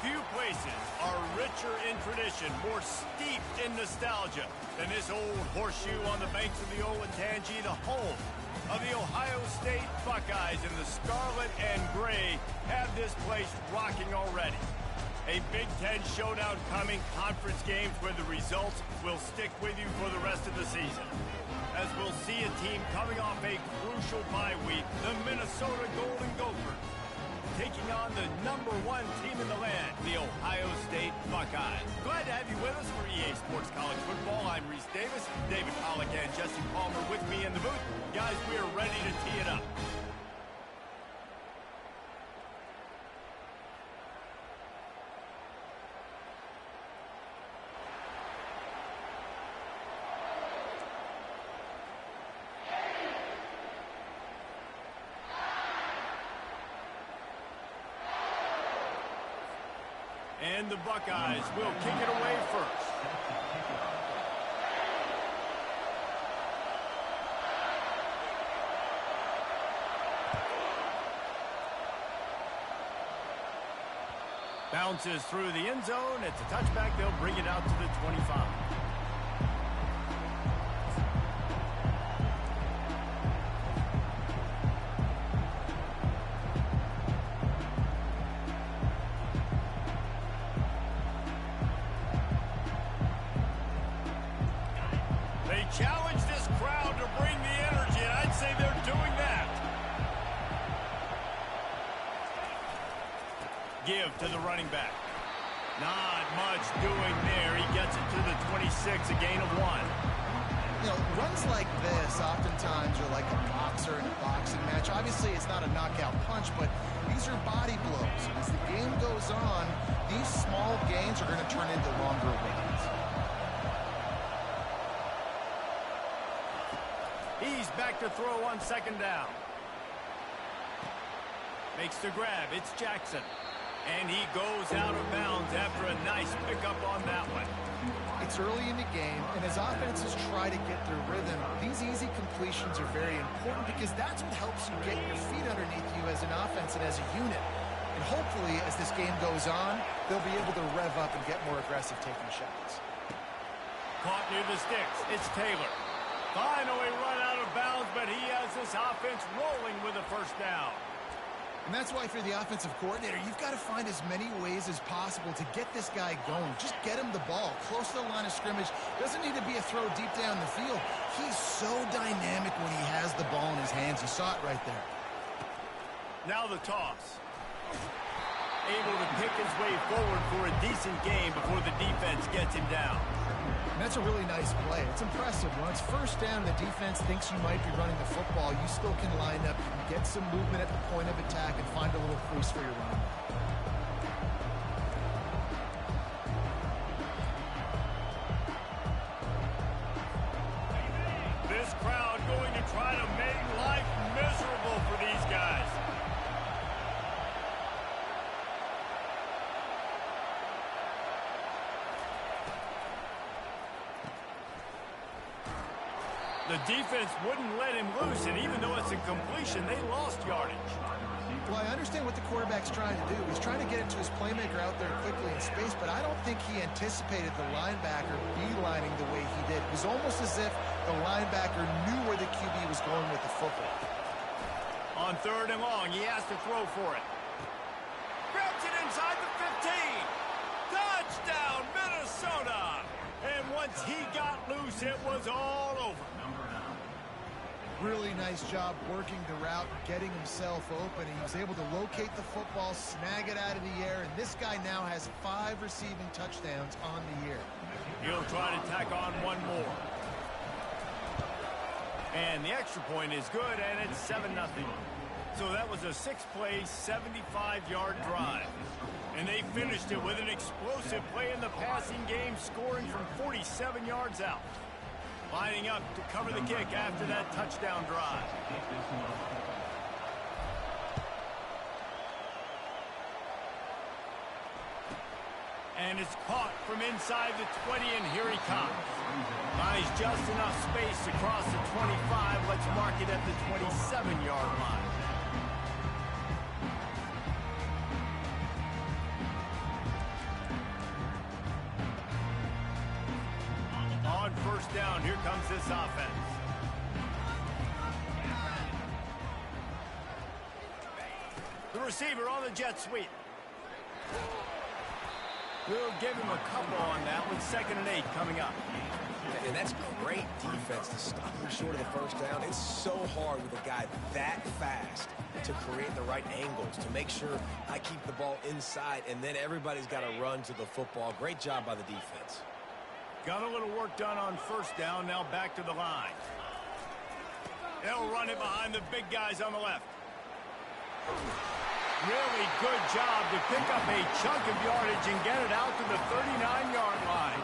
Few places are richer in tradition, more steeped in nostalgia than this old horseshoe on the banks of the Olentangy, the home of the Ohio State Buckeyes. And the scarlet and gray have this place rocking already. A Big Ten showdown coming, conference games where the results will stick with you for the rest of the season. As we'll see a team coming off a crucial bye week, the Minnesota Golden Gophers, taking on the #1 team in the land, the Ohio State Buckeyes. Glad to have you with us for EA Sports College Football. I'm Reese Davis, David Pollack and Jesse Palmer with me in the booth. Guys, we are ready to tee it up. And the Buckeyes will kick it away first. Bounces through the end zone. It's a touchback. They'll bring it out to the 25. Challenge this crowd to bring the energy, and I'd say they're doing that. Give to the running back. Not much doing there. He gets it to the 26, a gain of 1. You know, runs like this oftentimes are like a boxer in a boxing match. Obviously, it's not a knockout punch, but these are body blows. And as the game goes on, these small gains are going to turn into longer wins. He's back to throw on second down. Makes the grab. It's Jackson. And he goes out of bounds after a nice pickup on that one. It's early in the game, and as offenses try to get their rhythm, these easy completions are very important because that's what helps you get your feet underneath you as an offense and as a unit. And hopefully, as this game goes on, they'll be able to rev up and get more aggressive taking shots. Caught near the sticks. It's Taylor. Finally run out of bounds, but he has this offense rolling with a first down. And that's why for the offensive coordinator, you've got to find as many ways as possible to get this guy going. Just get him the ball close to the line of scrimmage. Doesn't need to be a throw deep down the field. He's so dynamic when he has the ball in his hands. You saw it right there. Now the toss. Able to pick his way forward for a decent game before the defense gets him down. And that's a really nice play. It's impressive. When it's first down, the defense thinks you might be running the football. You still can line up, you can get some movement at the point of attack, and find a little crease for your run. This crowd going to try to make life miserable for these guys. The defense wouldn't let him loose, and even though it's a completion, they lost yardage. Well, I understand what the quarterback's trying to do. He's trying to get it to his playmaker out there quickly in space, but I don't think he anticipated the linebacker beelining the way he did. It was almost as if the linebacker knew where the QB was going with the football. On third and long, he has to throw for it. Grabs it inside the 15. Touchdown, Minnesota! And once he got loose, it was all over. Really nice job working the route, getting himself open. He was able to locate the football, snag it out of the air, and this guy now has 5 receiving touchdowns on the year. He'll try to tack on one more. And the extra point is good, and it's 7-0. So that was a 6-play, 75-yard drive. And they finished it with an explosive play in the passing game, scoring from 47 yards out. Lining up to cover the kick after that touchdown drive. And it's caught from inside the 20, and here he comes. Buys just enough space across the 25. Let's mark it at the 27-yard line. comes this offense. The receiver on the jet sweep. We'll give him a couple on that with 2nd and 8 coming up. And that's great defense to stop him short of the first down. It's so hard with a guy that fast to create the right angles, to make sure I keep the ball inside, and then everybody's got to run to the football. Great job by the defense. Got a little work done on 1st down, now back to the line. They'll run it behind the big guys on the left. Really good job to pick up a chunk of yardage and get it out to the 39-yard line.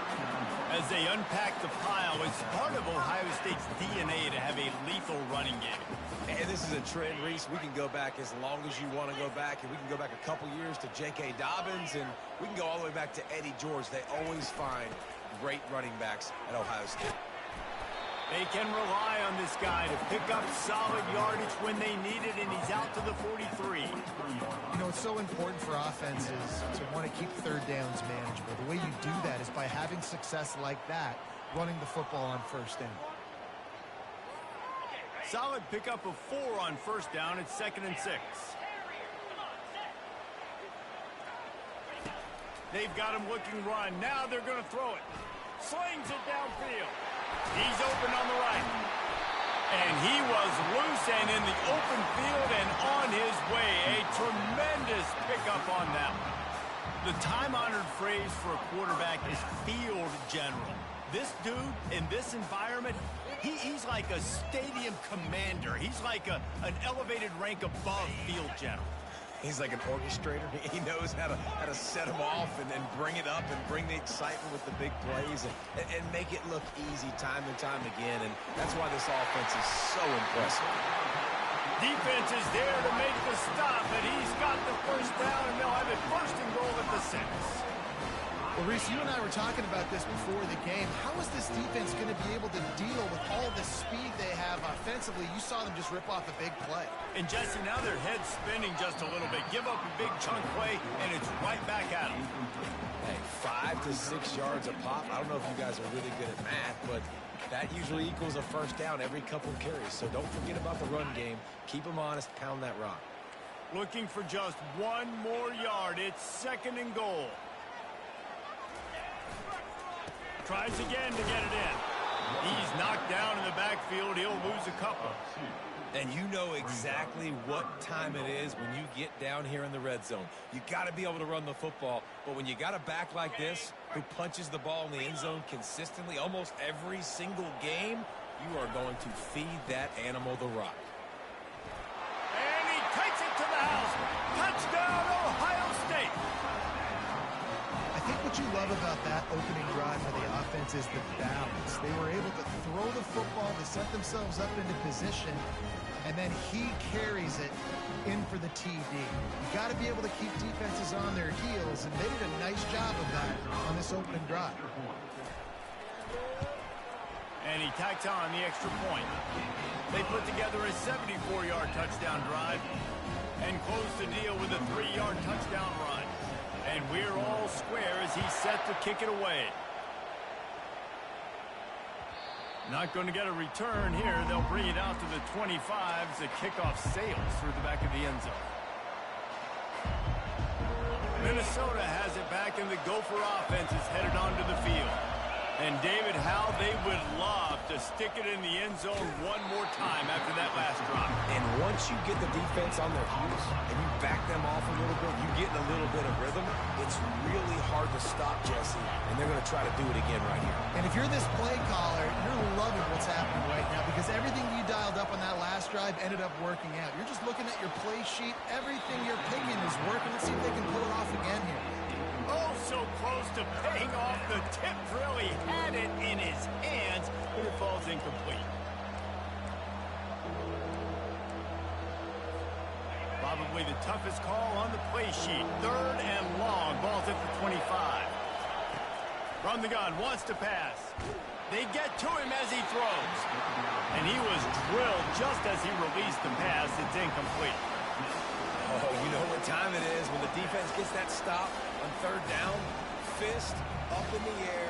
As they unpack the pile, it's part of Ohio State's DNA to have a lethal running game. And this is a trend, Reese. We can go back as long as you want to go back, and we can go back a couple years to J.K. Dobbins, and we can go all the way back to Eddie George. They always find great running backs at Ohio State. They can rely on this guy to pick up solid yardage when they need it, and he's out to the 43. You know, it's so important for offenses to want to keep 3rd downs manageable. The way you do that is by having success like that, running the football on 1st down. Solid pickup of 4 on 1st down. It's 2nd and 6. They've got him looking run. Now they're going to throw it. Slings it downfield. He's open on the right. And he was loose and in the open field and on his way. A tremendous pickup on that one. The time-honored phrase for a quarterback is field general. This dude, in this environment, he's like a stadium commander. He's like an elevated rank above field general. He's like an orchestrator. He knows how to set them off and then bring it up and bring the excitement with the big plays and make it look easy time and time again. And that's why this offense is so impressive. Defense is there to make the stop, but he's got the 1st down, and they'll have it 1st and goal at the 6. Well, Reese, you and I were talking about this before the game. How is this defense going to be able to deal with all the speed they have offensively? You saw them just rip off a big play. And, Jesse, now their head's spinning just a little bit. Give up a big chunk play, and it's right back at them. Hey, 5 to 6 yards a pop. I don't know if you guys are really good at math, but that usually equals a 1st down every couple of carries. So don't forget about the run game. Keep them honest. Pound that rock. Looking for just 1 more yard. It's 2nd and goal. Tries again to get it in. He's knocked down in the backfield. He'll lose a couple. And you know exactly what time it is when you get down here in the red zone. You got to be able to run the football. But when you got a back like this who punches the ball in the end zone consistently almost every single game, you are going to feed that animal the rock. And he takes it to the house. Touchdown, Ohio State. I think what you love about that opening drive for the offense is the balance. They were able to throw the football, they set themselves up into position, and then he carries it in for the TD. You got to be able to keep defenses on their heels, and they did a nice job of that on this opening drive. And he tacks on the extra point. They put together a 74-yard touchdown drive and close the deal with a 3-yard touchdown run. And we're all square as he's set to kick it away. Not going to get a return here. They'll bring it out to the 25 as the kickoff sails through the back of the end zone. Minnesota has it back, and the Gopher offense is headed onto the field. And David, how they would love to stick it in the end zone one more time after that last drop. And once you get the defense on their heels and you back them off a little bit, you get in a little bit of rhythm, it's really hard to stop, Jesse, and they're going to try to do it again right here. And if you're this play caller, you're loving what's happening right now because everything you dialed up on that last drive ended up working out. You're just looking at your play sheet. Everything you're picking is working. Let's see if they can pull it off again here. Oh, so close to paying off. The tip really had it in his hands, but it falls incomplete. Probably the toughest call on the play sheet. 3rd and long. Ball's at the 25. From the gun, wants to pass. They get to him as he throws. And he was drilled just as he released the pass. It's incomplete. Oh, you know what time it is when the defense gets that stop on 3rd down. Fist up in the air,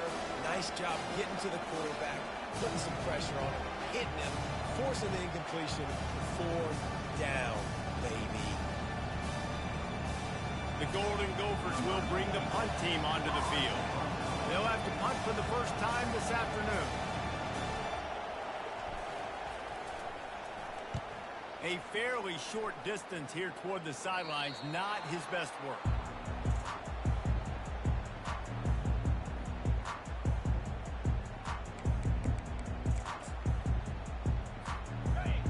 Nice job getting to the quarterback, putting some pressure on him, hitting him, forcing the incompletion. 4 down, baby. The Golden Gophers will bring the punt team onto the field. They'll have to punt for the first time this afternoon. A fairly short distance here toward the sidelines, not his best work.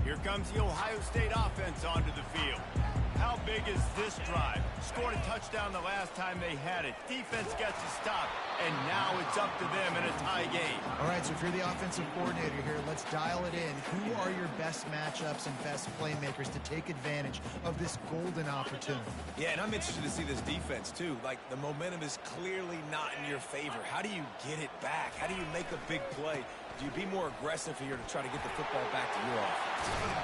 Here comes the Ohio State offense onto the field. How big is this drive? Scored a touchdown the last time they had it. Defense gets a stop, and now it's up to them in a tie game. All right, so if you're the offensive coordinator here, let's dial it in. Who are your best matchups and best playmakers to take advantage of this golden opportunity? Yeah, and I'm interested to see this defense, too. Like, the momentum is clearly not in your favor. How do you get it back? How do you make a big play? Do you be more aggressive here to try to get the football back to your offense?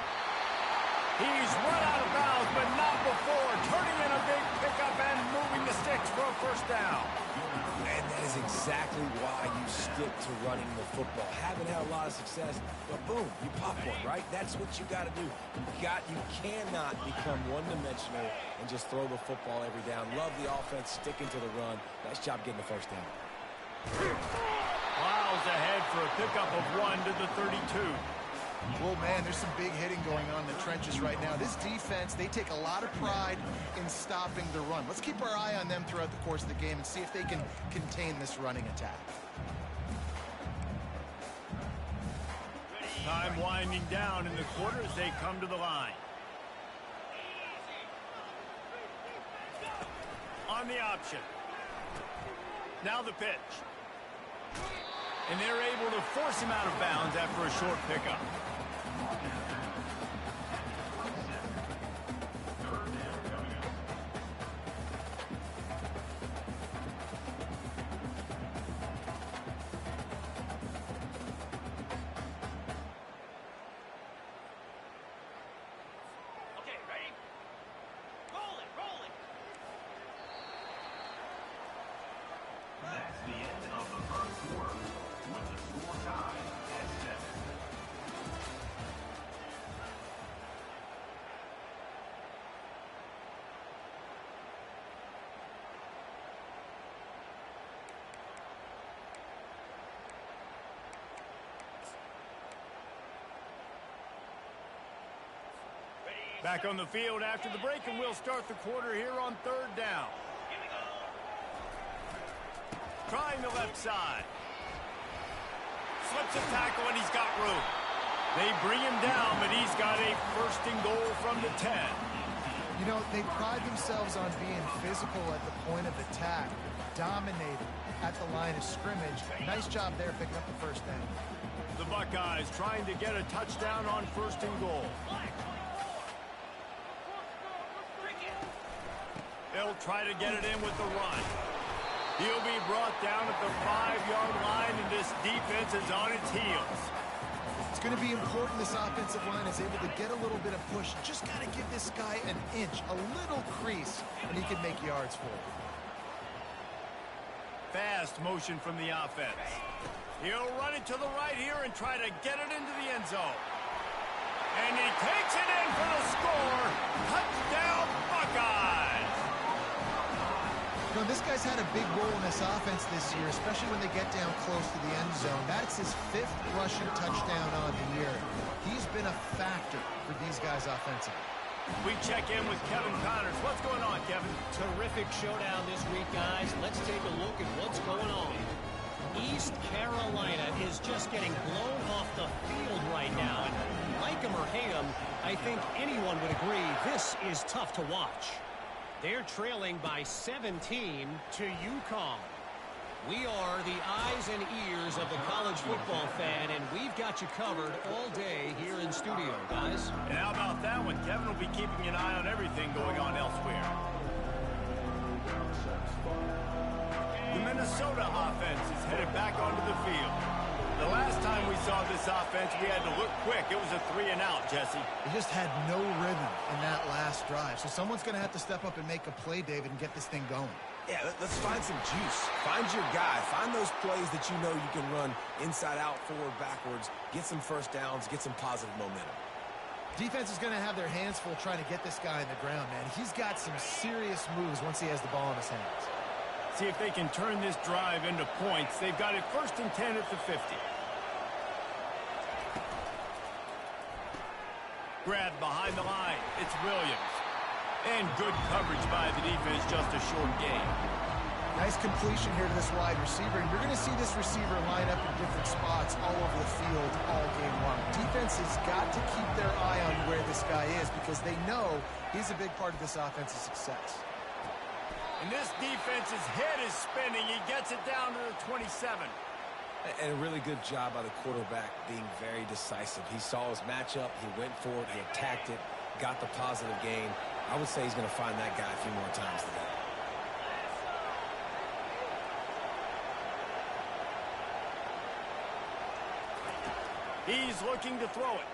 He's run out of bounds, but not before. Turning in a big pickup and moving the sticks for a first down. And that is exactly why you stick to running the football. Haven't had a lot of success, but boom, you pop one, right? That's what you got to do. You cannot become one-dimensional and just throw the football every down. Love the offense, sticking to the run. Nice job getting the first down. Plows ahead for a pickup of 1 to the 32. Well, man, there's some big hitting going on in the trenches right now. This defense, they take a lot of pride in stopping the run. Let's keep our eye on them throughout the course of the game and see if they can contain this running attack. Time winding down in the quarter as they come to the line. On the option. Now the pitch. And they're able to force him out of bounds after a short pickup. Okay, ready? Roll it, roll it. That's the end of the first quarter, with the score tied at 7. Back on the field after the break, and we'll start the quarter here on 3rd down. Trying the left side. Slips a tackle, and he's got room. They bring him down, but he's got a 1st and goal from the 10. You know, they pride themselves on being physical at the point of attack, dominating at the line of scrimmage. Nice job there picking up the first down. The Buckeyes trying to get a touchdown on 1st and goal. They'll try to get it in with the run. He'll be brought down at the 5-yard line, and this defense is on its heels. It's going to be important this offensive line is able to get a little bit of push. Just got to give this guy an inch, a little crease, and he can make yards for it. Fast motion from the offense. He'll run it to the right here and try to get it into the end zone. And he takes it in for the score. Touchdown, Buckeyes! You know, this guy's had a big role in this offense this year, especially when they get down close to the end zone. That's his 5th rushing touchdown on the year. He's been a factor for these guys offensively. We check in with Kevin Connors. What's going on, Kevin? Terrific showdown this week, guys. Let's take a look at what's going on. East Carolina is just getting blown off the field right now. And like him or hate him, I think anyone would agree this is tough to watch. They're trailing by 17 to UConn. We are the eyes and ears of the college football fan, and we've got you covered all day here in studio, guys. And how about that one? Kevin will be keeping an eye on everything going on elsewhere. The Minnesota offense is headed back onto the field. The last time we saw this offense, we had to look quick. It was a 3-and-out, Jesse. They just had no rhythm in that last drive. So someone's going to have to step up and make a play, David, and get this thing going. Yeah, let's find some juice. Find your guy. Find those plays that you know you can run inside out, forward, backwards, get some first downs, get some positive momentum. Defense is going to have their hands full trying to get this guy in the ground, man. He's got some serious moves once he has the ball in his hands. See if they can turn this drive into points. They've got it 1st and 10 at the 50. Grabbed behind the line. It's Williams. And good coverage by the defense, just a short gain. Nice completion here to this wide receiver. And you're going to see this receiver line up in different spots all over the field all game long. Defense has got to keep their eye on where this guy is because they know he's a big part of this offense's success. And this defense's head is spinning. He gets it down to the 27. And a really good job by the quarterback being very decisive. He saw his matchup. He went for it. He attacked it. Got the positive gain. I would say he's going to find that guy a few more times today. He's looking to throw it.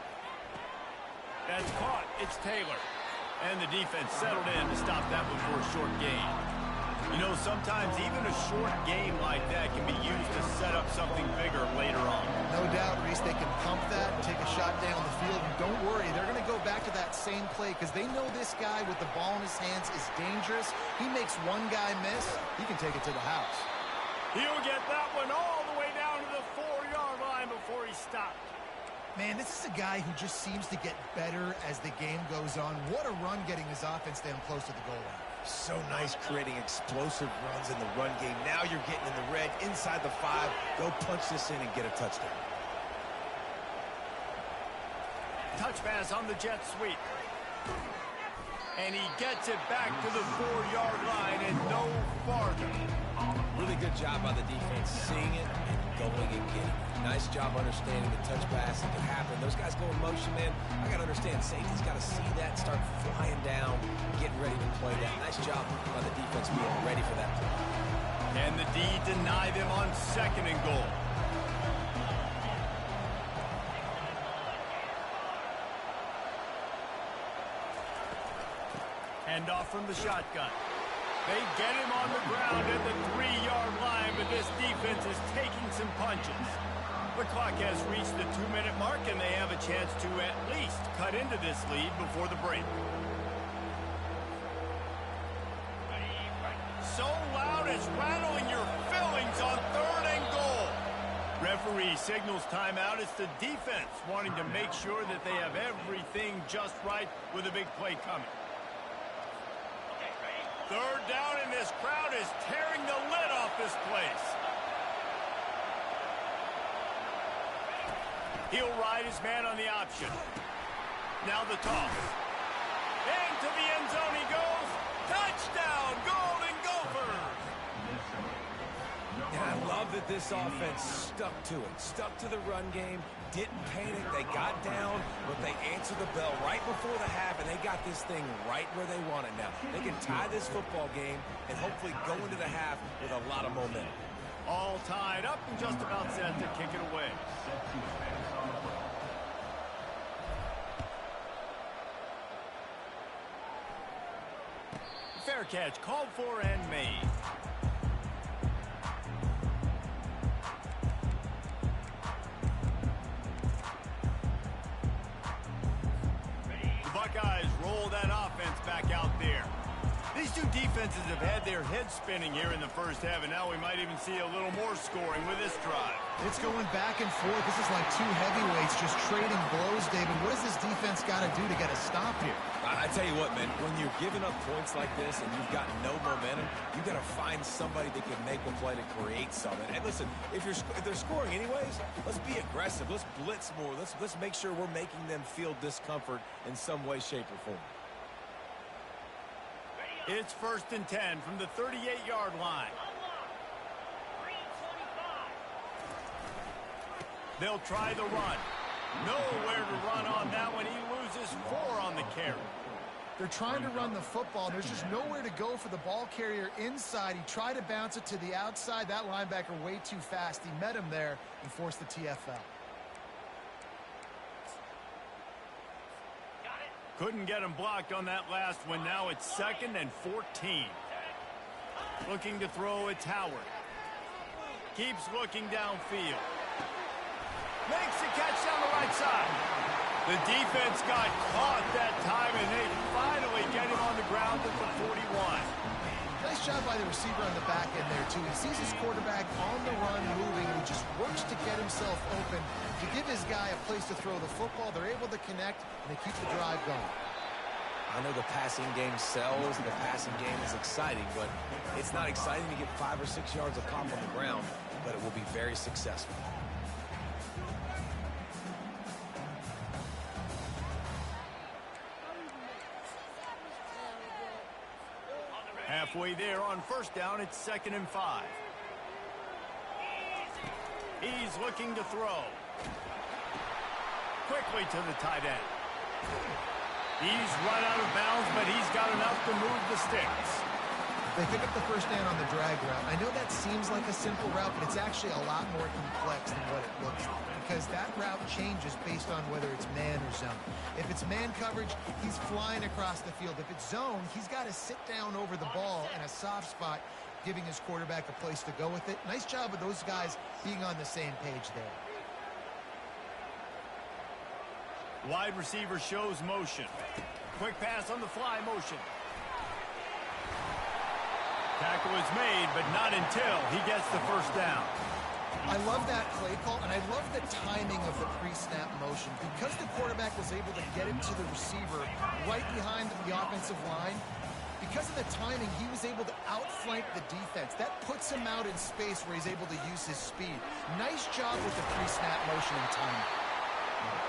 That's caught. It's Taylor. And the defense settled in to stop that one for a short gain. You know, sometimes even a short game like that can be used to set up something bigger later on. No doubt, Reese, they can pump that and take a shot down the field. And don't worry, they're going to go back to that same play because they know this guy with the ball in his hands is dangerous. He makes one guy miss, he can take it to the house. He'll get that one all the way down to the 4-yard line before he stopped. Man, this is a guy who just seems to get better as the game goes on. What a run getting his offense down close to the goal line. So nice creating explosive runs in the run game. Now you're getting in the red, inside the 5. Go punch this in and get a touchdown. Touch pass on the jet sweep. And he gets it back to the 4-yard line and no farther. Really good job by the defense seeing it and going and getting it. Nice job understanding the touch pass that can happen. Those guys go in motion, man. I got to understand, safety's got to see that, start flying down, getting ready to play that. Nice job by the defense being ready for that play. And the D denied them on 2nd and goal. Hand off from the shotgun. They get him on the ground at the 3-yard line, but this defense is taking some punches. The clock has reached the 2-minute mark, and they have a chance to at least cut into this lead before the break. So loud it's rattling your fillings on 3rd and goal. Referee signals timeout. It's the defense wanting to make sure that they have everything just right with a big play coming. 3rd down, and this crowd is tearing the lid off this place. He'll ride his man on the option. Now the toss. Into the end zone he goes. Touchdown, Golden Gophers! And I love that this offense stuck to it. Stuck to the run game. Didn't panic. They got down, but they answered the bell right before the half, and they got this thing right where they want it now. They can tie this football game and hopefully go into the half with a lot of momentum. All tied up and just about set to kick it away. Fair catch called for and made. The Buckeyes roll that offense back out there. These two defenses have had their heads spinning here in the first half, and now we might even see a little more scoring with this drive. It's going back and forth. This is like two heavyweights just trading blows, David. What does this defense got to do to get a stop here? I tell you what, man, when you're giving up points like this and you've got no momentum, you've got to find somebody that can make a play to create something. And listen, if they're scoring anyways, let's be aggressive. Let's blitz more. Let's make sure we're making them feel discomfort in some way, shape, or form. It's 1st and 10 from the 38-yard line. They'll try the run. Nowhere to run on that one. He loses 4 on the carry. They're trying to run the football. There's just nowhere to go for the ball carrier inside. He tried to bounce it to the outside. That linebacker way too fast. He met him there and forced the TFL. Couldn't get him blocked on that last one. Now it's 2nd and 14. Looking to throw, it's Howard. Keeps looking downfield. Makes the catch down the right side. The defense got caught that time, and they finally get him on the ground at the 41. Nice job by the receiver on the back end there, too. He sees his quarterback on the run moving, and he just works to get himself open to give his guy a place to throw the football. They're able to connect, and they keep the drive going. I know the passing game sells, and the passing game is exciting, but it's not exciting to get 5 or 6 yards of pop on the ground, but it will be very successful. Halfway there on first down, it's 2nd and 5. He's looking to throw. Quickly to the tight end. He's run out of bounds, but he's got enough to move the sticks. They pick up the first down on the drag route. I know that seems like a simple route, but it's actually a lot more complex than what it looks like, because that route changes based on whether it's man or zone. If it's man coverage, he's flying across the field. If it's zone, he's got to sit down over the ball in a soft spot, giving his quarterback a place to go with it. Nice job of those guys being on the same page there. Wide receiver shows motion. Quick pass on the fly motion. Tackle is made, but not until he gets the first down. I love that play call, and I love the timing of the pre-snap motion. Because the quarterback was able to get it to the receiver right behind the offensive line, because of the timing, he was able to outflank the defense. That puts him out in space where he's able to use his speed. Nice job with the pre-snap motion and timing.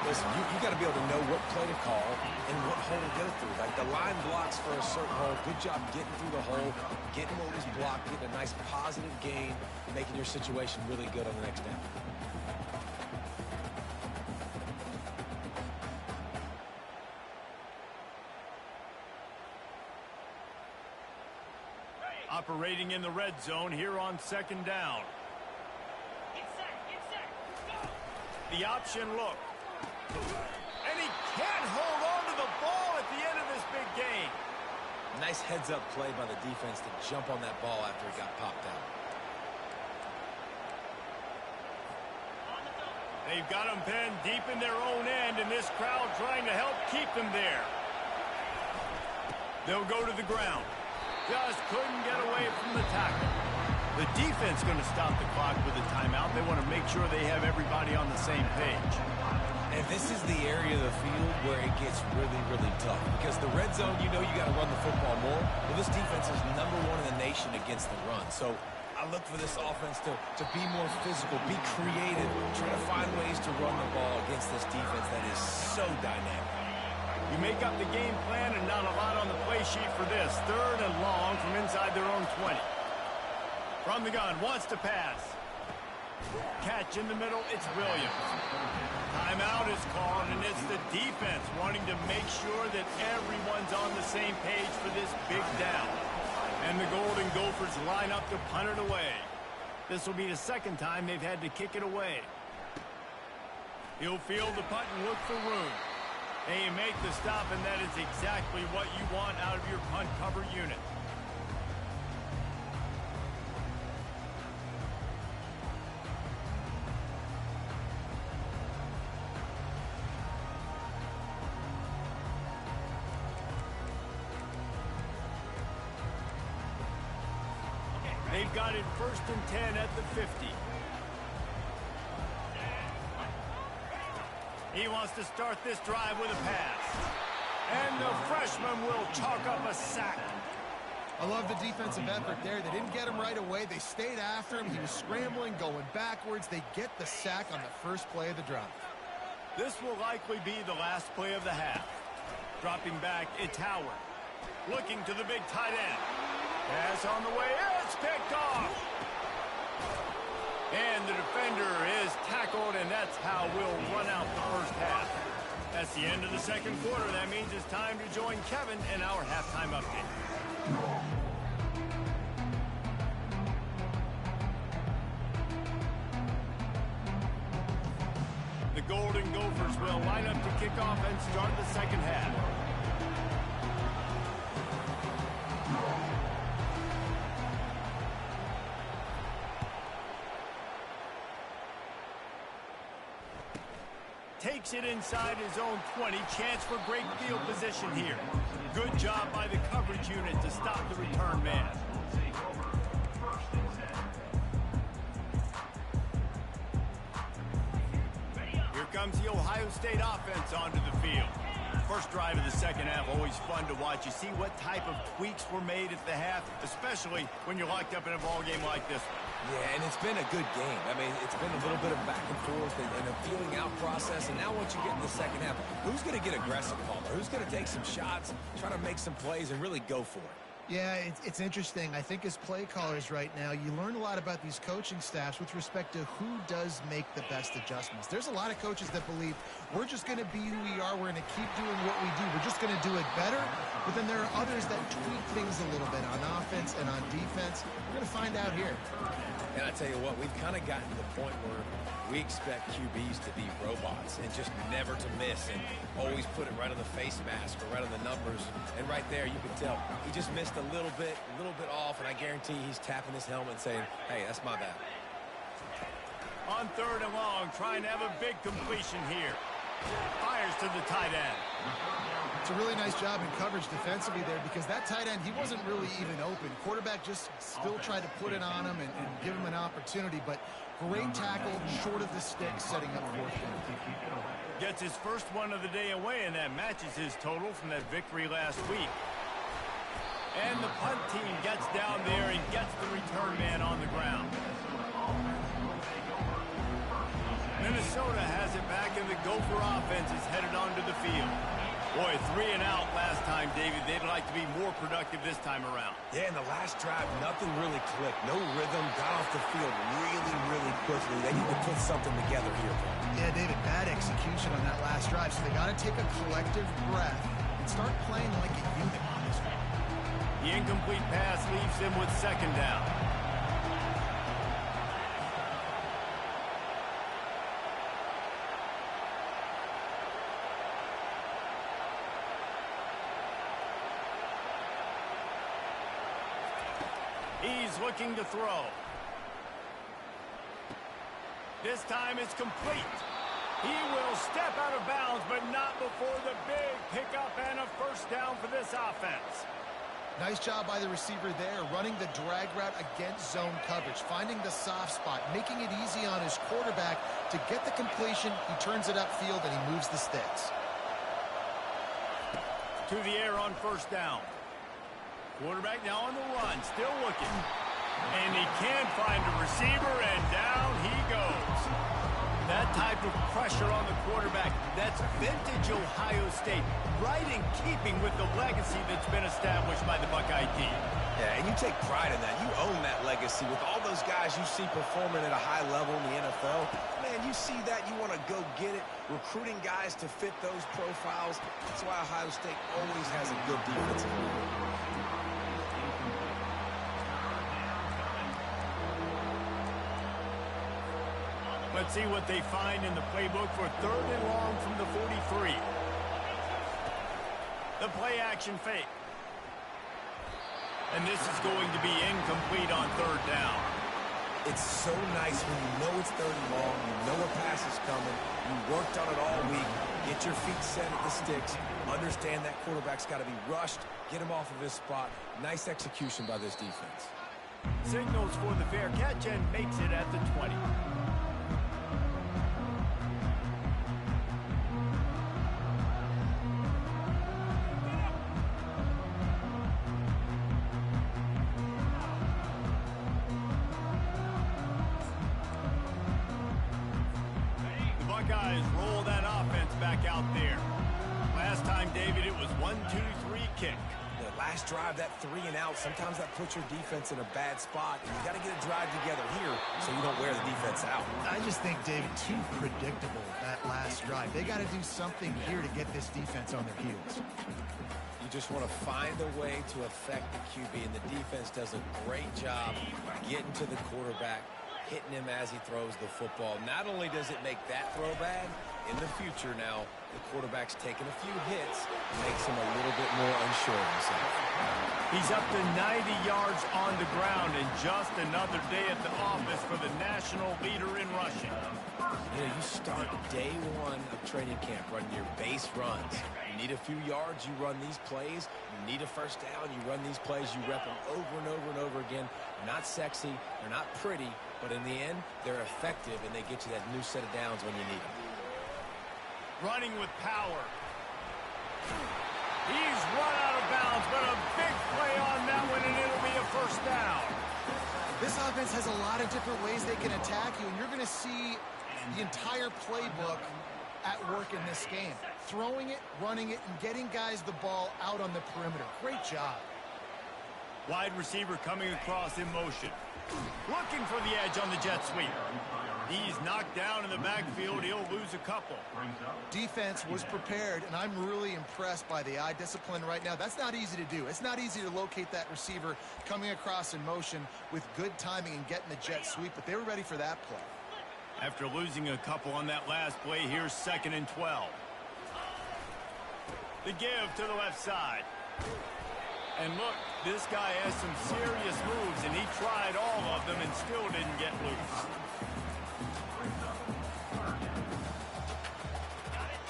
Listen, you got to be able to know what play to call and what hole to go through. Like the line blocks for a certain hole. Good job getting through the hole, getting what was blocked, getting a nice positive gain, making your situation really good on the next down. Operating in the red zone here on 2nd down. The option look. And he can't hold on to the ball at the end of this big game. Nice heads-up play by the defense to jump on that ball after it got popped out. They've got him pinned deep in their own end, and this crowd trying to help keep them there. They'll go to the ground. Just couldn't get away from the tackle. The defense going to stop the clock with a timeout. They want to make sure they have everybody on the same page. And this is the area of the field where it gets really, really tough. Because the red zone, you know you got to run the football more. Well, this defense is #1 in the nation against the run. So I look for this offense to be more physical, be creative, try to find ways to run the ball against this defense that is so dynamic. You make up the game plan and not a lot on the play sheet for this. 3rd and long from inside their own 20. From the gun, wants to pass. Catch in the middle, it's Williams. Timeout is called, and it's the defense wanting to make sure that everyone's on the same page for this big down. And the Golden Gophers line up to punt it away. This will be the 2nd time they've had to kick it away. He'll field the punt and look for room. And you make the stop, and that is exactly what you want out of your punt cover unit. They've got it 1st and 10 at the 50. He wants to start this drive with a pass. And the freshman will chalk up a sack. I love the defensive effort there. They didn't get him right away. They stayed after him. He was scrambling, going backwards. They get the sack on the first play of the drive. This will likely be the last play of the half. Dropping back, it's Howard. Looking to the big tight end. Pass on the way. It's picked off. And the defender is tackled, and that's how we'll run out the first half. That's the end of the 2nd quarter. That means it's time to join Kevin in our halftime update. The Golden Gophers will line up to kick off and start the 2nd half. takes it inside his own 20. Chance for great field position here. Good job by the coverage unit to stop the return man. Here comes the Ohio State offense onto the field. First drive of the second half, always fun to watch. You see what type of tweaks were made at the half, especially when you're locked up in a ball game like this one. Yeah, and it's been a good game. I mean, it's been a little bit of back and forth and a feeling out process. And now once you get in the second half, who's going to get aggressive, Palmer? Who's going to take some shots, try to make some plays, and really go for it? Yeah, it's interesting. I think as play callers right now, you learn a lot about these coaching staffs with respect to who does make the best adjustments. There's a lot of coaches that believe we're just going to be who we are. We're going to keep doing what we do. We're just going to do it better. But then there are others that tweak things a little bit on offense and on defense. We're going to find out here. And I tell you what, we've kind of gotten to the point where we expect QBs to be robots and just never to miss and always put it right on the face mask or right on the numbers. And right there, you can tell he just missed a little bit off, and I guarantee he's tapping his helmet and saying, hey, that's my bad. On third and long, trying to have a big completion here. Fires to the tight end. It's a really nice job in coverage defensively there because that tight end, he wasn't really even open. Quarterback just still tried to put it on him and give him an opportunity, but great tackle short of the stick, setting up fourth down. Gets his first one of the day away, and that matches his total from that victory last week. And the punt team gets down there and gets the return man on the ground. Minnesota has it back, and the Gopher offense is headed onto the field. Boy, 3 and out last time, David. They'd like to be more productive this time around. Yeah, in the last drive, nothing really clicked. No rhythm, got off the field really quickly. They need to put something together here. Yeah, David, bad execution on that last drive, so they got to take a collective breath and start playing like a unit on this one. The incomplete pass leaves him with second down. He's looking to throw. This time it's complete. He will step out of bounds, but not before the big pickup and a first down for this offense. Nice job by the receiver there, running the drag route against zone coverage, finding the soft spot, making it easy on his quarterback to get the completion. He turns it upfield, and he moves the sticks. To the air on first down. Quarterback now on the run, still looking. And he can't find a receiver, and down he goes. That type of pressure on the quarterback, that's vintage Ohio State, right in keeping with the legacy that's been established by the Buckeye team. Yeah, and you take pride in that. You own that legacy with all those guys you see performing at a high level in the NFL. Man, you see that, you want to go get it, recruiting guys to fit those profiles. That's why Ohio State always has a good defensive line. Let's see what they find in the playbook for third and long from the 43. The play action fake. And this is going to be incomplete on third down. It's so nice when you know it's third and long, you know a pass is coming, you worked on it all week, get your feet set at the sticks, understand that quarterback's got to be rushed, get him off of his spot. Nice execution by this defense. Signals for the fair catch and makes it at the 20. Buckeyes roll that offense back out there. Last time, David, it was 1-2-3 kick. The last drive, that 3 and out, sometimes that puts your defense in a bad spot, and you got to get a drive together here so you don't wear the defense out. I just think, David, too predictable, that last drive. They got to do something here to get this defense on their heels. You just want to find a way to affect the QB, and the defense does a great job getting to the quarterback, hitting him as he throws the football. Not only does it make that throw bad, in the future now, The quarterback's taking a few hits, makes him a little bit more unsure of himself. He's up to 90 yards on the ground, and just another day at the office for the national leader in rushing. You know, you start day one of training camp running your base runs. You need a few yards, you run these plays. You need a first down, you run these plays. You rep them over and over and over again. They're not sexy, they're not pretty, but in the end, they're effective, and they get you that new set of downs when you need them. Running with power. He's run out of bounds, but a big play on that one, and it'll be a first down. This offense has a lot of different ways they can attack you, and you're going to see the entire playbook at work in this game. Throwing it, running it, and getting guys the ball out on the perimeter. Great job. Wide receiver coming across in motion. Looking for the edge on the jet sweep. He's knocked down in the backfield. He'll lose a couple. Defense was prepared, and I'm really impressed by the eye discipline right now. That's not easy to do. It's not easy to locate that receiver coming across in motion with good timing and getting the jet sweep, but they were ready for that play. After losing a couple on that last play, here's 2nd and 12. The give to the left side. And look, this guy has some serious moves, and he tried all of them and still didn't get loose.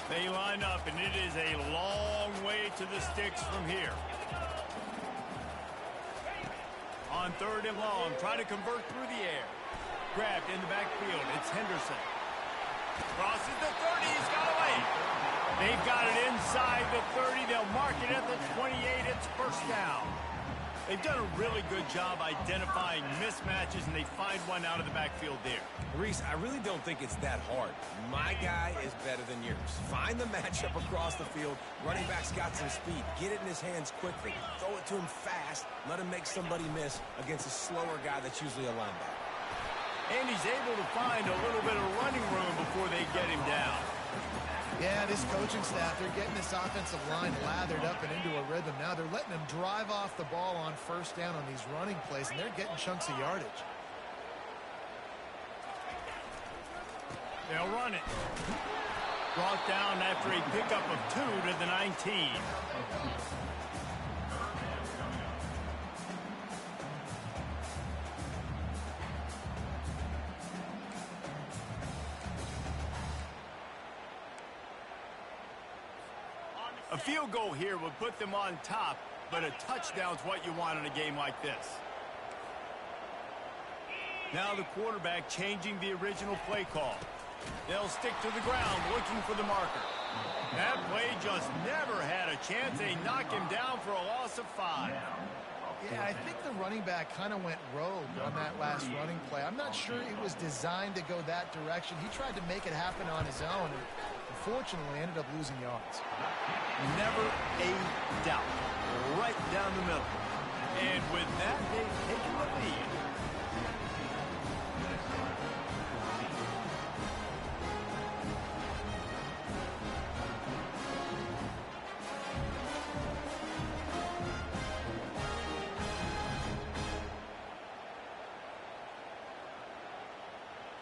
They line up, and it is a long way to the sticks from here. On 3rd and long, try to convert through the air. Grabbed in the backfield. It's Henderson. Crosses the 30. He's got away. They've got it inside the 30. They'll mark it at the 28. It's first down. They've done a really good job identifying mismatches, and they find one out of the backfield there. Reese, I really don't think it's that hard. My guy is better than yours. Find the matchup across the field. Running back's got some speed. Get it in his hands quickly. Throw it to him fast. Let him make somebody miss against a slower guy that's usually a linebacker. And he's able to find a little bit of running room before they get him down. Yeah, this coaching staff, they're getting this offensive line lathered up and into a rhythm. Now they're letting them drive off the ball on first down on these running plays, and they're getting chunks of yardage. They'll run it. Brought down after a pickup of 2 to the 19. A field goal here would put them on top, but a touchdown's what you want in a game like this. Now the quarterback changing the original play call. They'll stick to the ground looking for the marker. That play just never had a chance. They knock him down for a loss of 5. Yeah, I think the running back kind of went rogue on that last running play. I'm not sure it was designed to go that direction. He tried to make it happen on his own, and unfortunately ended up losing yards. Never a doubt. Right down the middle. And with that, they've taken the lead.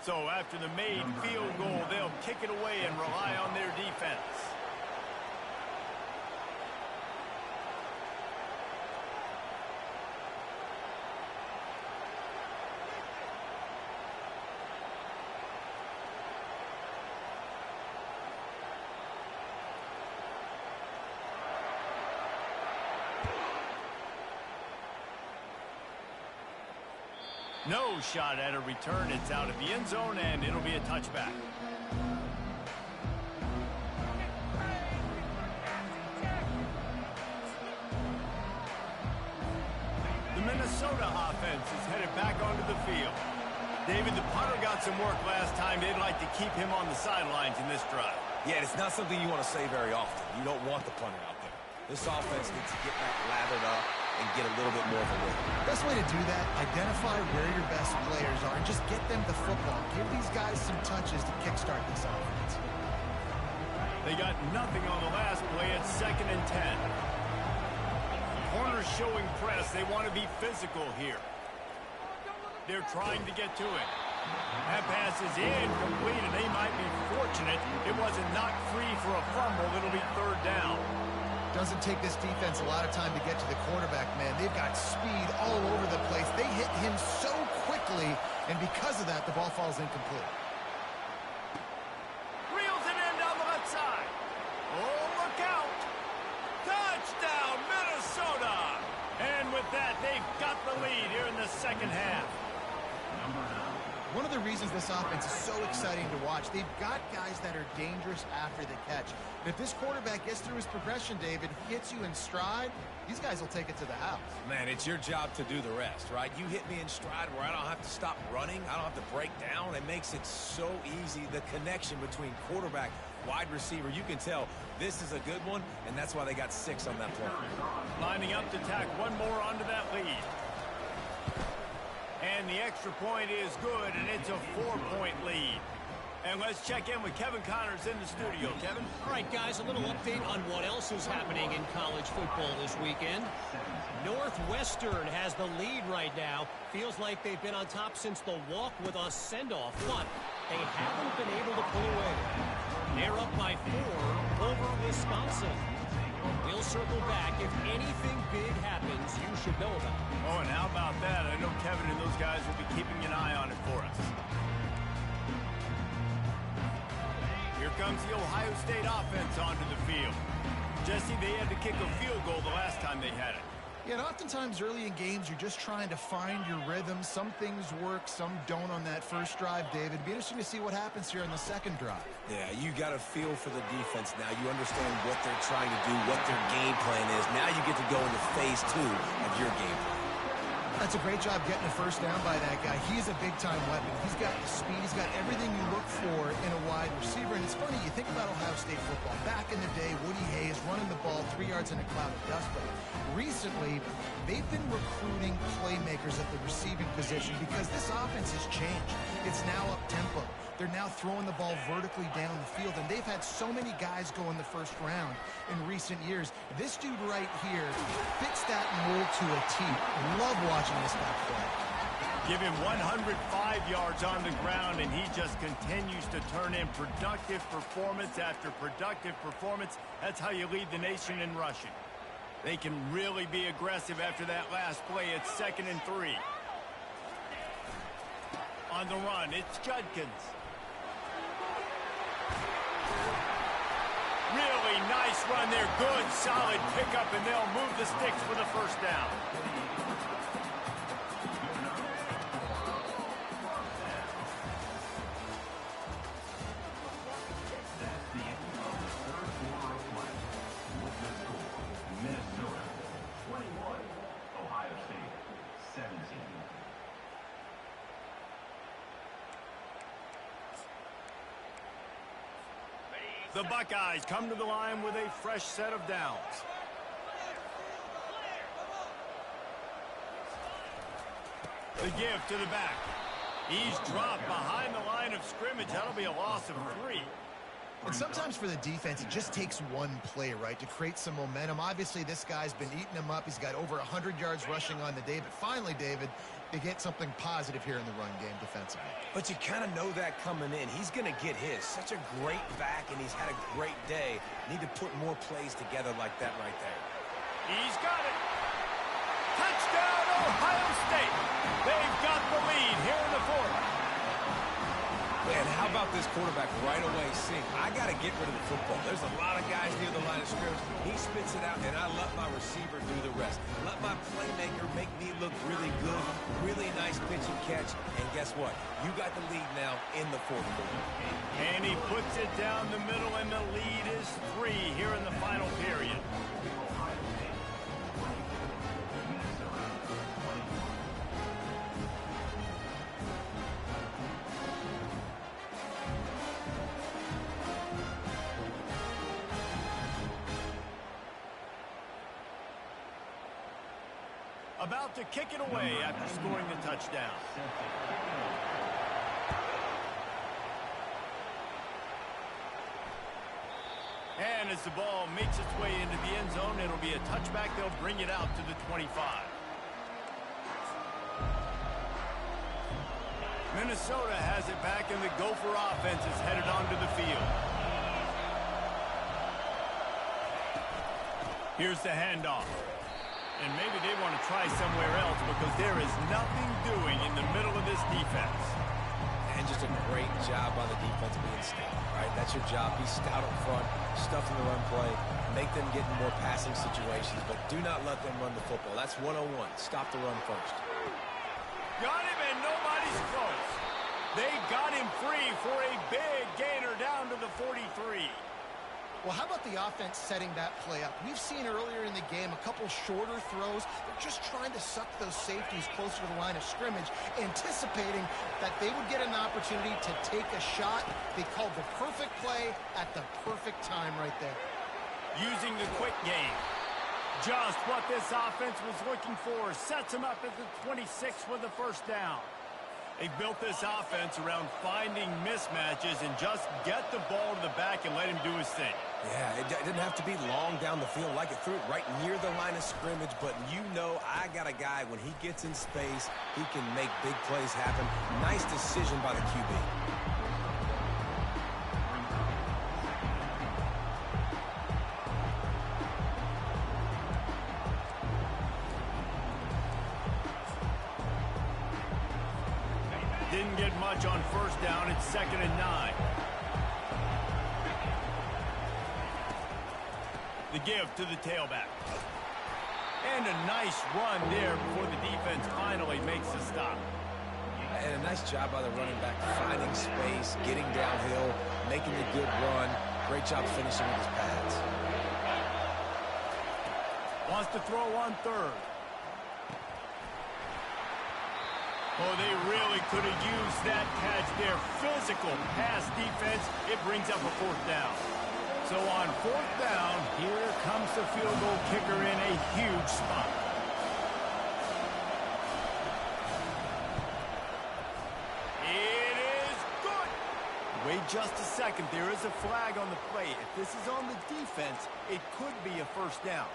So after the made field goal, they'll kick it away and rely on their defense. No shot at a return. It's out of the end zone, and it'll be a touchback. The Minnesota offense is headed back onto the field. David, the punter got some work last time. They'd like to keep him on the sidelines in this drive. Yeah, it's not something you want to say very often. You don't want the punter out there. This offense needs to get back lathered up and get a little bit more of a rhythm. Best way to do that, identify where your best players are and just get them the football. Give these guys some touches to kickstart this offense. They got nothing on the last play. It's 2nd and 10. Corners showing press. They want to be physical here. They're trying to get to it. That pass is incomplete, and they might be fortunate it wasn't knocked free for a fumble. It'll be third down. Doesn't take this defense a lot of time to get to the quarterback, man. They've got speed all over the place. They hit him so quickly, and because of that, the ball falls incomplete. Reels it in down the left side. Oh, look out. Touchdown, Minnesota. And with that, they've got the lead here in the second half. One of the reasons this offense is so exciting to watch, they've got guys that are dangerous after the catch. And if this quarterback gets through his progression, David, hits you in stride, these guys will take it to the house. Man, it's your job to do the rest, right? You hit me in stride where I don't have to stop running. I don't have to break down. It makes it so easy. The connection between quarterback, wide receiver, you can tell this is a good one, and that's why they got 6 on that play. Lining up to tack one more onto that lead. And the extra point is good, and it's a 4-point lead. And let's check in with Kevin Connors in the studio. Kevin? All right, guys, a little update on what else is happening in college football this weekend. Northwestern has the lead right now. Feels like they've been on top since the walk with a send-off, but they haven't been able to pull away. They're up by 4 over Wisconsin. We'll circle back. If anything big happens, you should know about it. Oh, and how about that? I know Kevin and those guys will be keeping an eye on it for us. Here comes the Ohio State offense onto the field. Jesse, they had to kick a field goal the last time they had it. Yeah, and oftentimes early in games, you're just trying to find your rhythm. Some things work, some don't on that first drive, David. It'd be interesting to see what happens here on the second drive. Yeah, you got a feel for the defense now. You understand what they're trying to do, what their game plan is. Now you get to go into phase 2 of your game plan. That's a great job getting a first down by that guy. He's a big-time weapon. He's got the speed. He's got everything you look for in a wide receiver. And it's funny, you think about Ohio State football. Back in the day, Woody Hayes running the ball 3 yards in a cloud of dust. But recently, they've been recruiting playmakers at the receiving position because this offense has changed. It's now up-tempo. They're now throwing the ball vertically down the field, and they've had so many guys go in the first round in recent years. This dude right here fits that mold to a T. Love watching this guy play. Give him 105 yards on the ground, and he just continues to turn in productive performance after productive performance. That's how you lead the nation in rushing. They can really be aggressive after that last play. It's 2nd and 3. On the run, it's Judkins. Really nice run there. Good, solid pickup, and they'll move the sticks for the first down. Minnesota 21, Ohio State 17. The Buckeyes come to the line with a fresh set of downs. The give to the back. He's dropped behind the line of scrimmage. That'll be a loss of 3. And sometimes for the defense, it just takes one play, right, to create some momentum. Obviously, this guy's been eating them up. He's got over 100 yards rushing on the day. But finally, David, they get something positive here in the run game defensively. But you kind of know that coming in. He's going to get his. Such a great back, and he's had a great day. Need to put more plays together like that right there. He's got it. Touchdown, Ohio State. They've got the lead here in the 4th. Man, how about this quarterback right away seeing, I got to get rid of the football. There's a lot of guys near the line of scrimmage. He spits it out, and I let my receiver do the rest. Let my playmaker make me look really good. Really nice pitch and catch. And guess what? You got the lead now in the 4th quarter. And he puts it down the middle, and the lead is 3 here in the final period. About to kick it away after scoring the touchdown. And as the ball makes its way into the end zone, it'll be a touchback. They'll bring it out to the 25. Minnesota has it back, and the Gopher offense is headed onto the field. Here's the handoff. And maybe they want to try somewhere else because there is nothing doing in the middle of this defense. And just a great job by the defense being stout, right? That's your job. Be stout up front, stuff in the run play, make them get in more passing situations, but do not let them run the football. That's 101. Stop the run first. Got him, and nobody's close. They got him free for a big gainer down to the 43. Well, how about the offense setting that play up? We've seen earlier in the game a couple shorter throws. They're just trying to suck those safeties closer to the line of scrimmage, anticipating that they would get an opportunity to take a shot. They called the perfect play at the perfect time right there. Using the quick game. Just what this offense was looking for. Sets him up at the 26 with the first down. They built this offense around finding mismatches and just get the ball to the back and let him do his thing. Yeah, it didn't have to be long down the field. Like it threw it right near the line of scrimmage, but you know I got a guy, when he gets in space, he can make big plays happen. Nice decision by the QB. Didn't get much on first down. It's 2nd and 9. The give to the tailback. And a nice run there before the defense finally makes the stop. And a nice job by the running back, finding space, getting downhill, making a good run. Great job finishing with his pads. Wants to throw on 3rd. Oh, they really could have used that catch there. Physical pass defense. It brings up a 4th down. So on 4th down, here comes the field goal kicker in a huge spot. It is good. Wait just a second. There is a flag on the play. If this is on the defense, it could be a 1st down.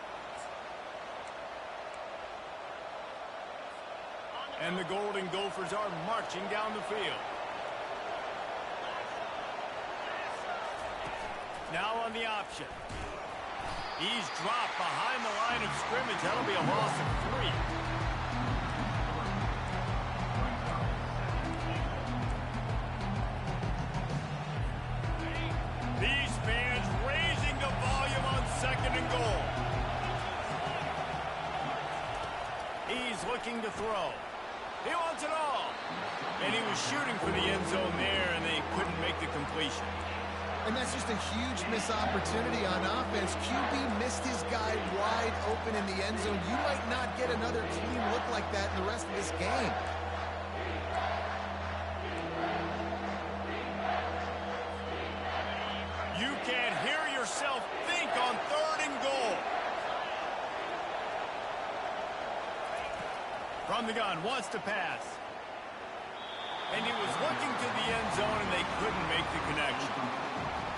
And the Golden Gophers are marching down the field. Now on the option. He's dropped behind the line of scrimmage. That'll be a loss of 3. These fans raising the volume on 2nd and goal. He's looking to throw. He wants it all. And he was shooting for the end zone there, and they couldn't make the completion. And that's just a huge missed opportunity on offense. QB missed his guy wide open in the end zone. You might not get another clean look like that in the rest of this game. You can't hear yourself think on 3rd and goal. From the gun, wants to pass. And he was looking to the end zone, and they couldn't make the connection.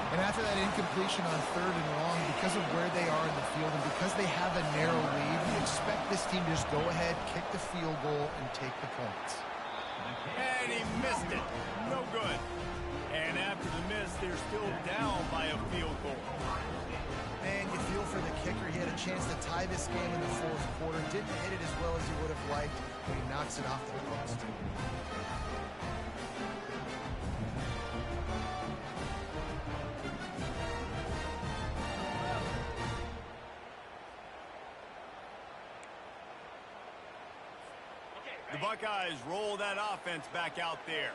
And after that incompletion on 3rd and long, because of where they are in the field and because they have a narrow lead, you expect this team to just go ahead, kick the field goal, and take the points. And he missed it. No good. And after the miss, they're still down by a field goal. Man, you feel for the kicker. He had a chance to tie this game in the 4th quarter. Didn't hit it as well as he would have liked, but he knocks it off the post. The Buckeyes roll that offense back out there.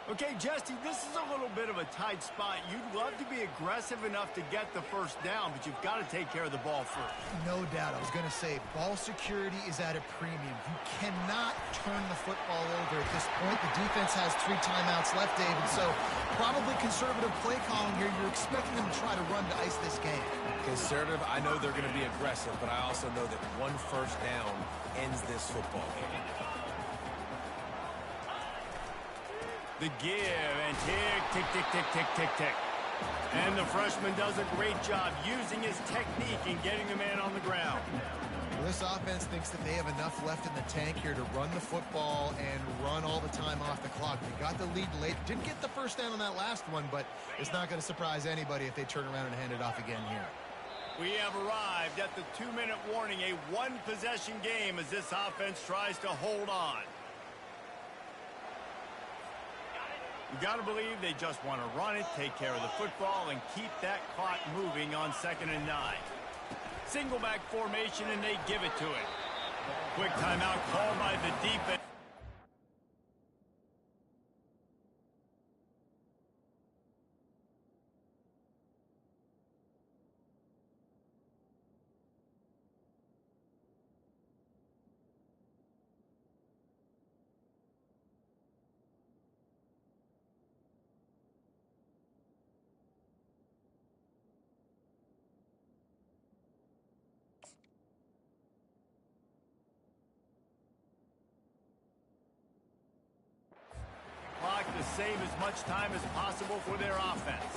Okay, Jesse, this is a little bit of a tight spot. You'd love to be aggressive enough to get the 1st down, but you've got to take care of the ball first. No doubt. I was going to say, ball security is at a premium. You cannot turn the football over at this point. The defense has 3 timeouts left, David, so probably conservative play calling here. You're expecting them to try to run to ice this game. Conservative, I know they're going to be aggressive, but I also know that 1 first down ends this football game. The give, and tick, tick, tick, tick, tick, tick. And the freshman does a great job using his technique and getting the man on the ground. Well, this offense thinks that they have enough left in the tank here to run the football and run all the time off the clock. dog. They got the lead late. Didn't get the first down on that last one, but it's not going to surprise anybody if they turn around and hand it off again here. We have arrived at the 2-minute warning, a one-possession game as this offense tries to hold on. You got to believe they just want to run it, take care of the football, and keep that clock moving on 2nd and 9. Single back formation, and they give it to it. Quick timeout called by the defense. To save as much time as possible for their offense.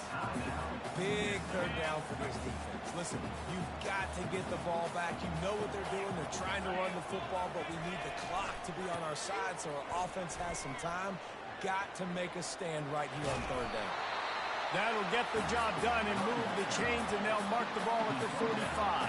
Big third down for this defense. Listen, you've got to get the ball back. You know what they're doing. They're trying to run the football, but we need the clock to be on our side so our offense has some time. Got to make a stand right here on 3rd down. That'll get the job done and move the chains, and they'll mark the ball at the 45.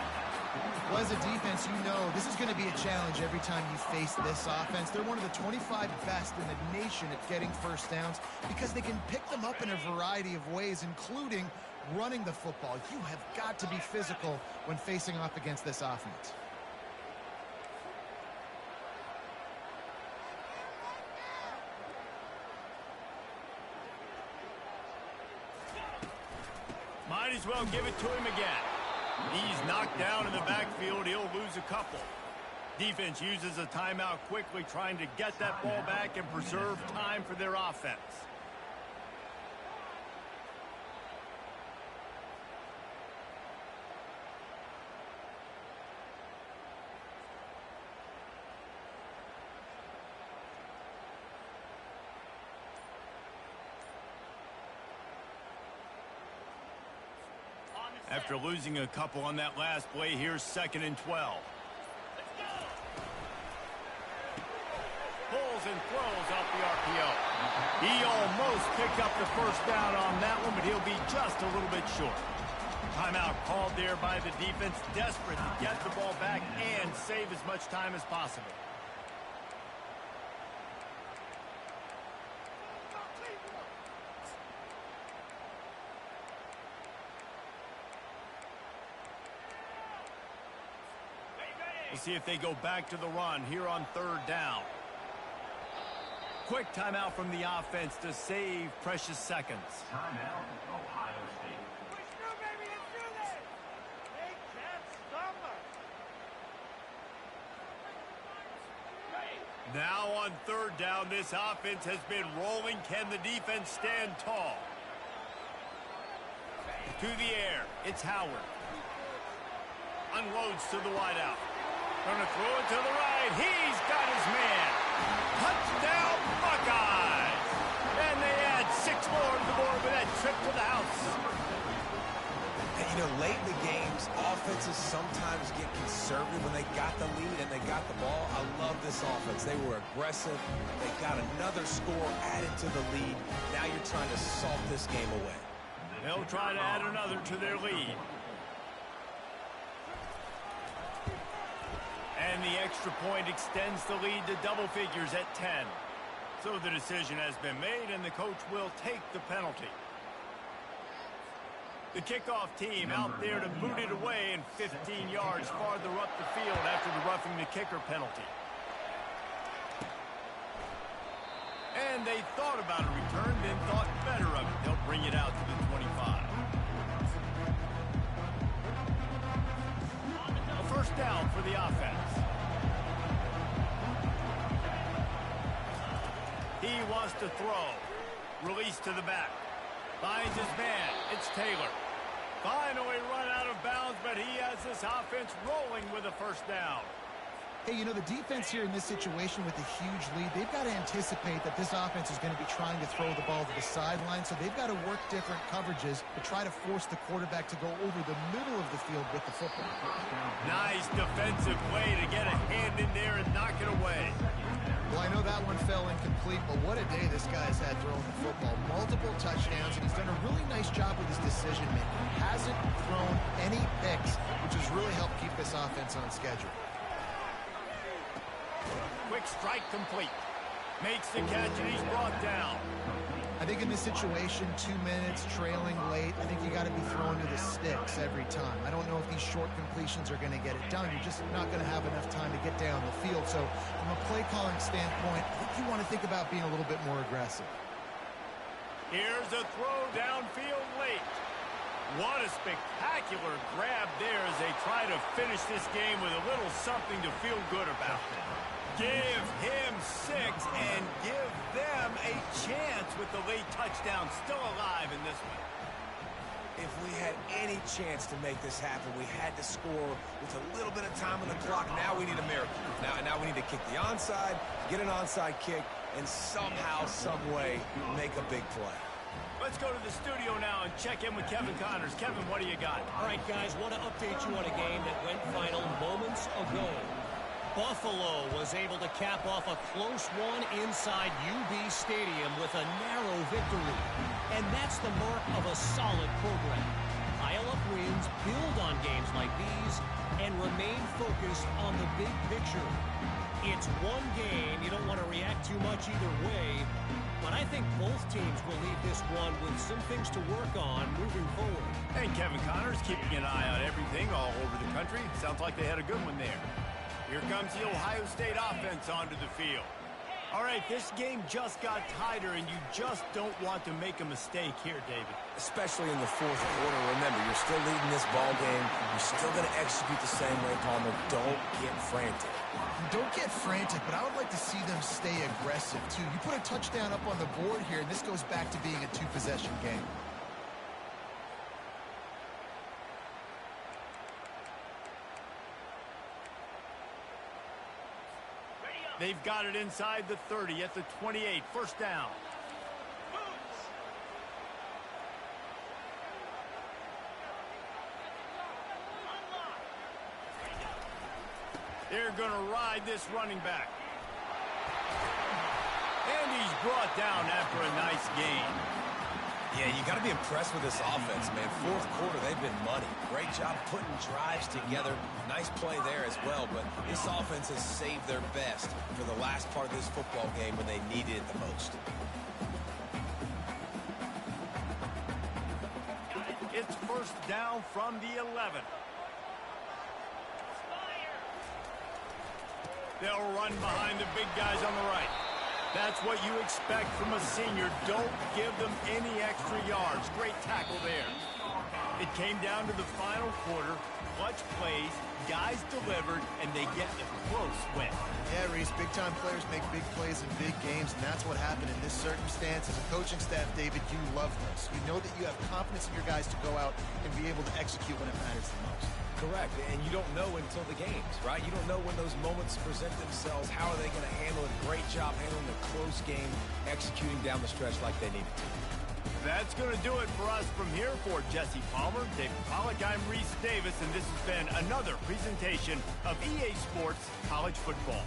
Well, as a defense, you know this is going to be a challenge every time you face this offense. They're one of the 25 best in the nation at getting first downs because they can pick them up in a variety of ways, including running the football. You have got to be physical when facing off against this offense. Might as well give it to him again. He's knocked down in the backfield. He'll lose a couple. Defense uses a timeout quickly, trying to get that ball back and preserve time for their offense. After losing a couple on that last play, here's 2nd and 12. Pulls and throws off the RPO. He almost picked up the first down on that one, but he'll be just a little bit short. Timeout called there by the defense, desperate to get the ball back and save as much time as possible. We'll see if they go back to the run here on 3rd down. Quick timeout from the offense to save precious seconds. Timeout, Ohio State. Let's go, baby, let's do this! They can't stop us! Now on 3rd down, this offense has been rolling. Can the defense stand tall? To the air, it's Howard. Unloads to the wideout. Going to throw it to the right. He's got his man. Touchdown, Buckeyes! And they add 6 more to the board with that trip to the house. And, you know, late in the games, offenses sometimes get conservative when they got the lead and they got the ball. I love this offense. They were aggressive. They got another score added to the lead. Now you're trying to salt this game away. They'll try to add another to their lead. And the extra point extends the lead to double figures at 10. So the decision has been made, and the coach will take the penalty. The kickoff team out there to boot it away and 15 yards farther up the field after the roughing the kicker penalty. And they thought about a return, then thought better of it. They'll bring it out to the 25. A first down for the offense. He wants to throw. Release to the back. Finds his man. It's Taylor. Finally run out of bounds, but he has this offense rolling with a first down. Hey, you know, the defense here in this situation with a huge lead, they've got to anticipate that this offense is going to be trying to throw the ball to the sideline, so they've got to work different coverages to try to force the quarterback to go over the middle of the field with the football. Nice defensive play to get a hand in there and knock it away. Well, I know that one fell incomplete, but what a day this guy's had throwing the football. Multiple touchdowns, and he's done a really nice job with his decision-making. Hasn't thrown any picks, which has really helped keep this offense on schedule. Quick strike complete. Makes the catch, and he's brought down. I think in this situation, 2 minutes, trailing late, I think you got to be throwing to the sticks every time. I don't know if these short completions are going to get it done. You're just not going to have enough time to get down the field. So from a play calling standpoint, I think you want to think about being a little bit more aggressive. Here's a throw downfield late. What a spectacular grab there as they try to finish this game with a little something to feel good about. Give him 6 and give them a chance with the late touchdown still alive in this one. If we had any chance to make this happen, we had to score with a little bit of time on the clock. Now we need a miracle. Now we need to kick the onside, get an onside kick, and somehow, some way, make a big play. Let's go to the studio now and check in with Kevin Connors. Kevin, what do you got? All right, guys, want to update you on a game that went final moments ago. Buffalo was able to cap off a close one inside UB Stadium with a narrow victory. And that's the mark of a solid program. Pile up wins, build on games like these, and remain focused on the big picture. It's one game. You don't want to react too much either way. But I think both teams will leave this one with some things to work on moving forward. And Kevin Connors keeping an eye on everything all over the country. Sounds like they had a good one there. Here comes the Ohio State offense onto the field. All right, this game just got tighter, and you just don't want to make a mistake here, David. Especially in the fourth quarter. Remember, you're still leading this ball game. You're still going to execute the same way, Palmer. Don't get frantic. Don't get frantic, but I would like to see them stay aggressive, too. You put a touchdown up on the board here, and this goes back to being a two-possession game. They've got it inside the 30 at the 28. First down. They're going to ride this running back. And he's brought down after a nice gain. Yeah, you got to be impressed with this offense, man. Fourth quarter, they've been money. Great job putting drives together. Nice play there as well, but this offense has saved their best for the last part of this football game when they needed it the most. It's first down from the 11. They'll run behind the big guys on the right. That's what you expect from a senior. Don't give them any extra yards. Great tackle there. It came down to the final quarter. Clutch plays, guys delivered, and they get a close win. Yeah, Reese, big-time players make big plays in big games, and that's what happened in this circumstance. As a coaching staff, David, you love this. You know that you have confidence in your guys to go out and be able to execute when it matters the most. Correct, and you don't know until the games, right? You don't know when those moments present themselves. How are they going to handle it? Great job handling a close game, executing down the stretch like they needed to. That's going to do it for us from here. For Jesse Palmer, David Pollack, I'm Reese Davis, and this has been another presentation of EA Sports College Football.